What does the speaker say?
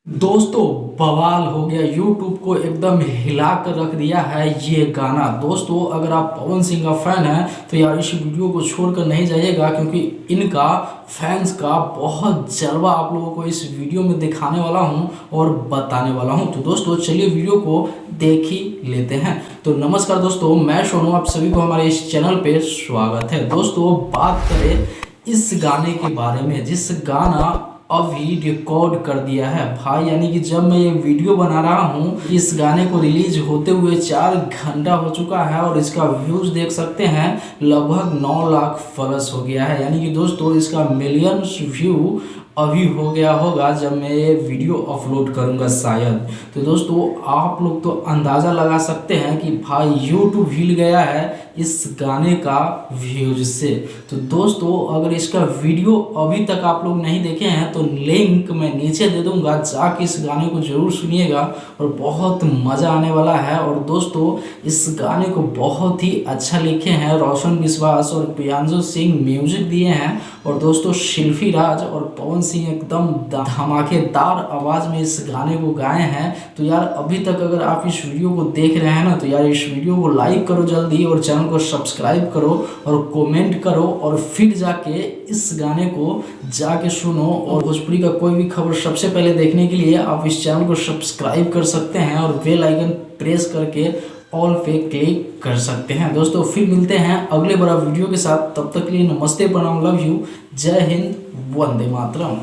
दोस्तों बवाल हो गया। YouTube को एकदम हिला कर रख दिया है ये गाना। दोस्तों अगर आप पवन सिंह का फैन हैं तो यार इस वीडियो को छोड़कर नहीं जाइएगा, क्योंकि इनका फैंस का बहुत जलवा आप लोगों को इस वीडियो में दिखाने वाला हूं और बताने वाला हूं। तो दोस्तों चलिए वीडियो को देख ही लेते हैं। तो नमस्कार दोस्तों, मैं सोनू, आप सभी को हमारे इस चैनल पे स्वागत है। दोस्तों बात करें इस गाने के बारे में, जिस गाना अभी रिकॉर्ड कर दिया है भाई, यानी कि जब मैं ये वीडियो बना रहा हूँ इस गाने को रिलीज होते हुए 4 घंटा हो चुका है और इसका व्यूज देख सकते हैं लगभग 9 लाख प्लस हो गया है। यानी कि दोस्तों इसका मिलियंस व्यू अभी हो गया होगा जब मैं ये वीडियो अपलोड करूंगा शायद। तो दोस्तों आप लोग तो अंदाज़ा लगा सकते हैं कि भाई यूट्यूब हिल गया है इस गाने का व्यूज से। तो दोस्तों अगर इसका वीडियो अभी तक आप लोग नहीं देखे हैं तो लिंक मैं नीचे दे दूंगा, जाके इस गाने को जरूर सुनिएगा और बहुत मज़ा आने वाला है। और दोस्तों इस गाने को बहुत ही अच्छा लिखे हैं रोशन विश्वास और प्रियांशु सिंह, म्यूजिक दिए हैं। और दोस्तों शिल्पी राज और पवन सिंह एकदम धमाकेदार आवाज़ में इस गाने को गाए हैं। तो यार अभी तक अगर आप इस वीडियो को देख रहे हैं ना तो यार इस वीडियो को लाइक करो जल्दी और चैनल को सब्सक्राइब करो और कमेंट करो और फिर जाके इस गाने को जाके सुनो। और भोजपुरी का कोई भी खबर सबसे पहले देखने के लिए आप इस चैनल को सब्सक्राइब कर सकते हैं और बेल आइकन प्रेस करके ऑल पे क्लिक कर सकते हैं। दोस्तों फिर मिलते हैं अगले बड़ा वीडियो के साथ, तब तक के लिए नमस्ते, प्रणाम, लव यू, जय हिंद, वंदे मातरम।